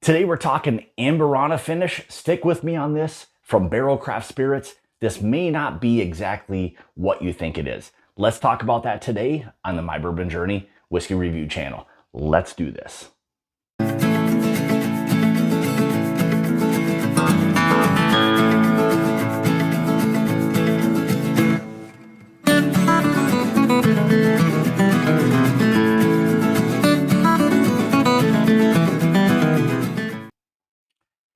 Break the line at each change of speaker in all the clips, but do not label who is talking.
Today we're talking Amburana finish. Stick with me on this from Barrell Craft Spirits. This may not be exactly what you think it is. Let's talk about that today on the My Bourbon Journey Whiskey Review channel. Let's do this.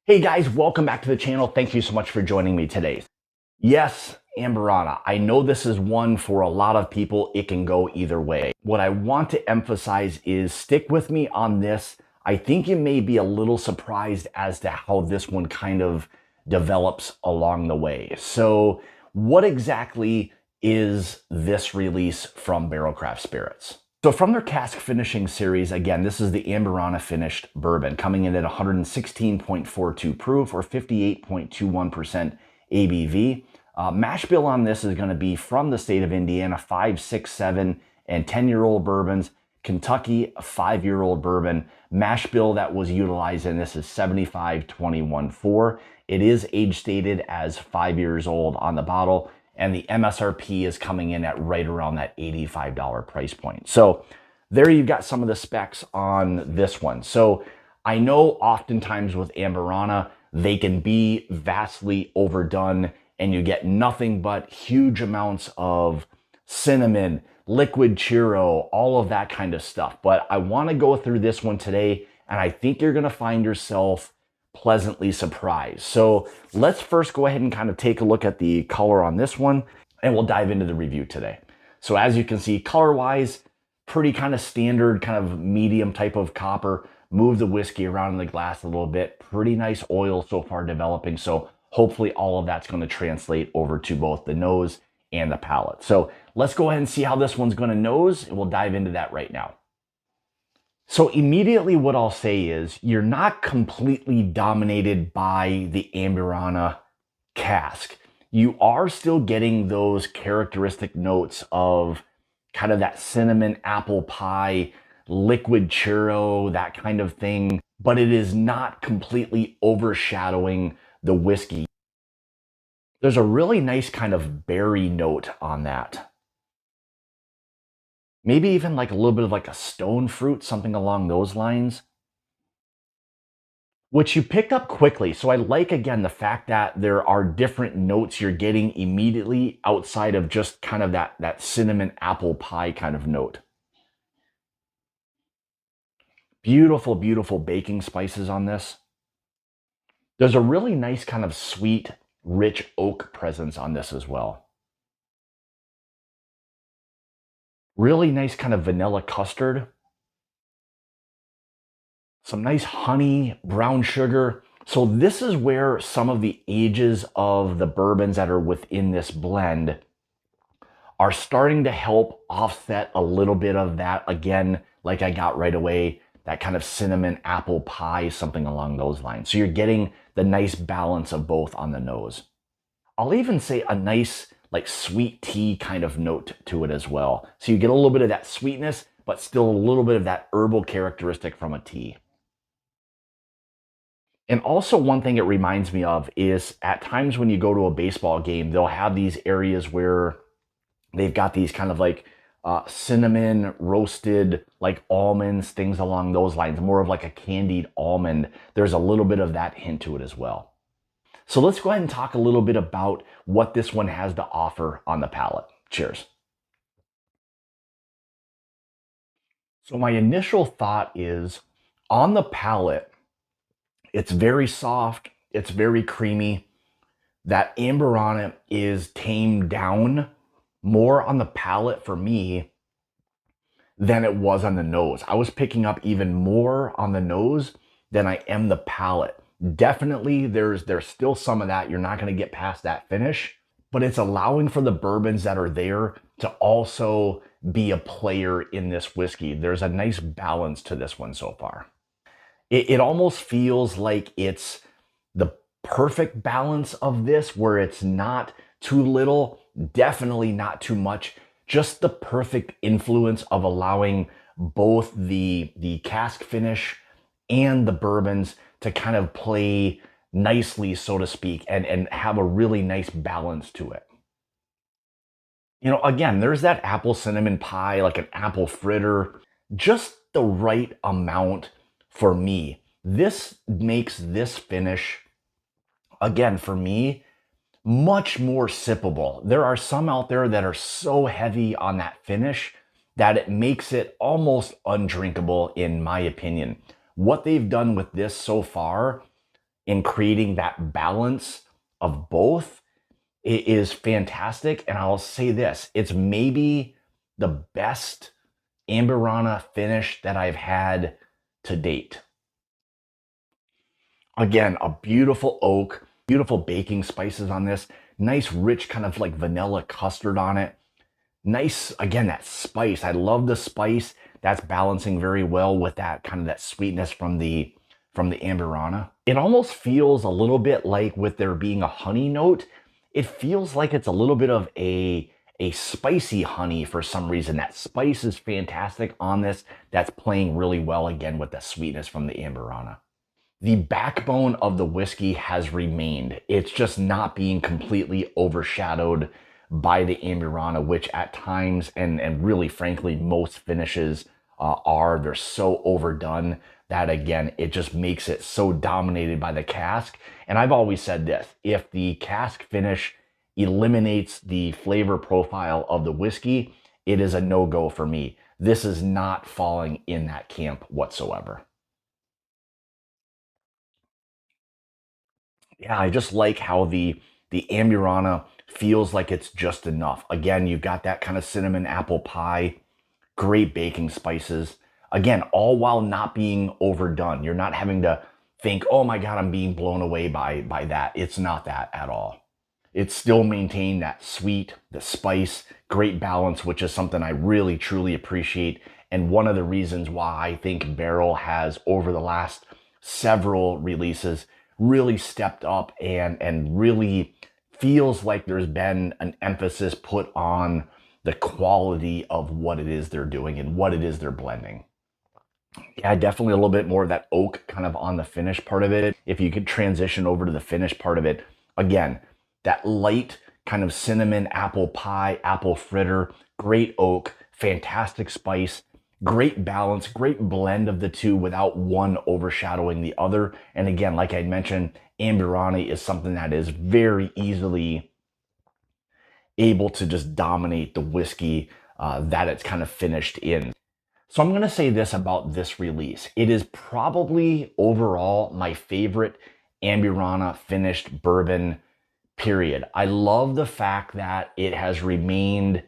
Hey guys, welcome back to the channel. Thank you so much for joining me today. Yes, Amburana. I know this is one for a lot of people. It can go either way. What I want to emphasize is stick with me on this. I think you may be a little surprised as to how this one kind of develops along the way. So what exactly is this release from Barrell Craft Spirits? So from their cask finishing series, again, this is the Amburana Finished Bourbon, coming in at 116.42 proof or 58.21% ABV. Mash bill on this is going to be from the state of Indiana, 5, 6, 7, and 10-year-old bourbons. Kentucky, a 5-year-old bourbon. Mash bill that was utilized in this is 75-21-4. It is age stated as 5 years old on the bottle, and the MSRP is coming in at right around that $85 price point. So there you've got some of the specs on this one. So I know oftentimes with Amburana, they can be vastly overdone and you get nothing but huge amounts of cinnamon, liquid churro, all of that kind of stuff. But I want to go through this one today, and I think you're going to find yourself pleasantly surprised. So let's first go ahead and kind of take a look at the color on this one, and we'll dive into the review today. So as you can see, color-wise, pretty kind of standard, kind of medium type of copper. Move the whiskey around in the glass a little bit. Pretty nice oil so far developing. So hopefully all of that's going to translate over to both the nose and the palate. So let's go ahead and see how this one's going to nose, and we'll dive into that right now. So immediately what I'll say is you're not completely dominated by the Amburana cask. You are still getting those characteristic notes of kind of that cinnamon apple pie, liquid churro, that kind of thing, but it is not completely overshadowing the whiskey. There's a really nice kind of berry note on that. Maybe even like a little bit of like a stone fruit, something along those lines, which you picked up quickly. So I like, again, the fact that there are different notes you're getting immediately outside of just kind of that cinnamon apple pie kind of note. Beautiful, beautiful baking spices on this. There's a really nice kind of sweet, rich oak presence on this as well. Really nice kind of vanilla custard. Some nice honey, brown sugar. So this is where some of the ages of the bourbons that are within this blend are starting to help offset a little bit of that. Again, like I got right away, that kind of cinnamon apple pie, something along those lines. So you're getting the nice balance of both on the nose. I'll even say a nice like sweet tea kind of note to it as well. So you get a little bit of that sweetness, but still a little bit of that herbal characteristic from a tea. And also one thing it reminds me of is at times when you go to a baseball game, they'll have these areas where they've got these kind of like cinnamon roasted like almonds, things along those lines, more of like a candied almond. There's a little bit of that hint to it as well. So let's go ahead and talk a little bit about what this one has to offer on the palate. Cheers. So my initial thought is on the palate, it's very soft, it's very creamy. That Amburana is tamed down more on the palate for me than it was on the nose. I was picking up even more on the nose than I am the palate. Definitely there's still some of that. You're not going to get past that finish, but it's allowing for the bourbons that are there to also be a player in this whiskey. There's a nice balance to this one so far. It almost feels like it's the perfect balance of this, where it's not too little, definitely not too much, just the perfect influence of allowing both the cask finish and the bourbons to kind of play nicely, so to speak, and have a really nice balance to it. You know, again, there's that apple cinnamon pie, like an apple fritter, just the right amount for me. This makes this finish, again, for me, much more sippable. There are some out there that are so heavy on that finish that it makes it almost undrinkable, in my opinion. What they've done with this so far in creating that balance of both is fantastic. And I'll say this, it's maybe the best Amburana finish that I've had to date. Again, a beautiful oak, beautiful baking spices on this, nice rich kind of like vanilla custard on it. Nice, again, that spice. I love the spice. That's balancing very well with that kind of that sweetness from the Amburana. It almost feels a little bit like, with there being a honey note, it feels like it's a little bit of a spicy honey for some reason. That spice is fantastic on this. That's playing really well again with the sweetness from the Amburana. The backbone of the whiskey has remained. It's just not being completely overshadowed by the Amburana, which at times, and really frankly, most finishes are. They're so overdone that, again, it just makes it so dominated by the cask. And I've always said this, if the cask finish eliminates the flavor profile of the whiskey, it is a no-go for me. This is not falling in that camp whatsoever. Yeah, I just like how the Amburana feels like it's just enough. Again, you've got that kind of cinnamon apple pie, great baking spices. Again, all while not being overdone. You're not having to think, oh my God, I'm being blown away by that. It's not that at all. It's still maintained that sweet, the spice, great balance, which is something I really, truly appreciate. And one of the reasons why I think Barrell has, over the last several releases, really stepped up and really feels like there's been an emphasis put on the quality of what it is they're doing and what it is they're blending. Yeah, definitely a little bit more of that oak kind of on the finish part of it. If you could transition over to the finish part of it, again, that light kind of cinnamon apple pie, apple fritter, great oak, fantastic spice, great balance, great blend of the two without one overshadowing the other. And again, like I mentioned, Amburana is something that is very easily able to just dominate the whiskey that it's kind of finished in. So I'm going to say this about this release. It is probably overall my favorite Amburana finished bourbon, period. I love the fact that it has remained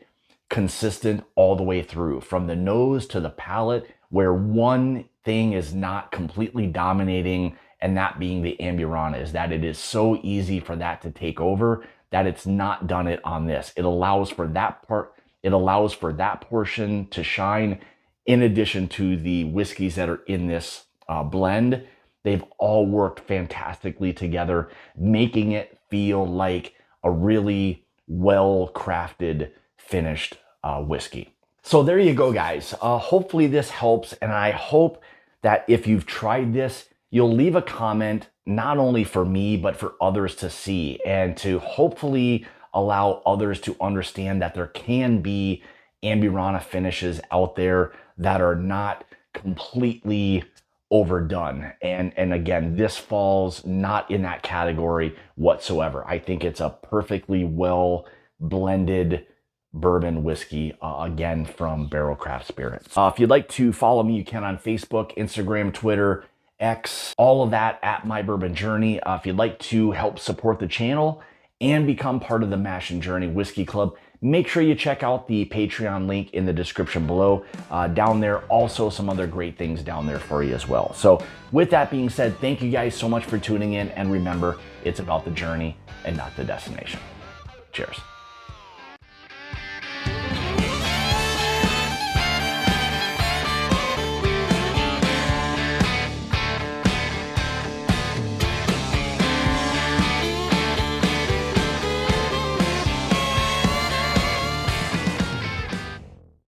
consistent all the way through, from the nose to the palate, where one thing is not completely dominating, and that being the Amburana, is that it is so easy for that to take over that it's not done it on this. It allows for that part, it allows for that portion to shine, in addition to the whiskeys that are in this blend. They've all worked fantastically together, making it feel like a really well-crafted, finished whiskey. So there you go, guys. Hopefully this helps, and I hope that if you've tried this, you'll leave a comment, not only for me, but for others to see, and to hopefully allow others to understand that there can be Amburana finishes out there that are not completely overdone. And again, this falls not in that category whatsoever. I think it's a perfectly well blended bourbon whiskey, again, from Barrell Craft Spirits. If you'd like to follow me, you can on Facebook, Instagram, Twitter, X, all of that at My Bourbon Journey. If you'd like to help support the channel and become part of the Mash and Journey Whiskey Club, make sure you check out the Patreon link in the description below. Down there, also some other great things down there for you as well. So with that being said, thank you guys so much for tuning in. And remember, it's about the journey and not the destination. Cheers.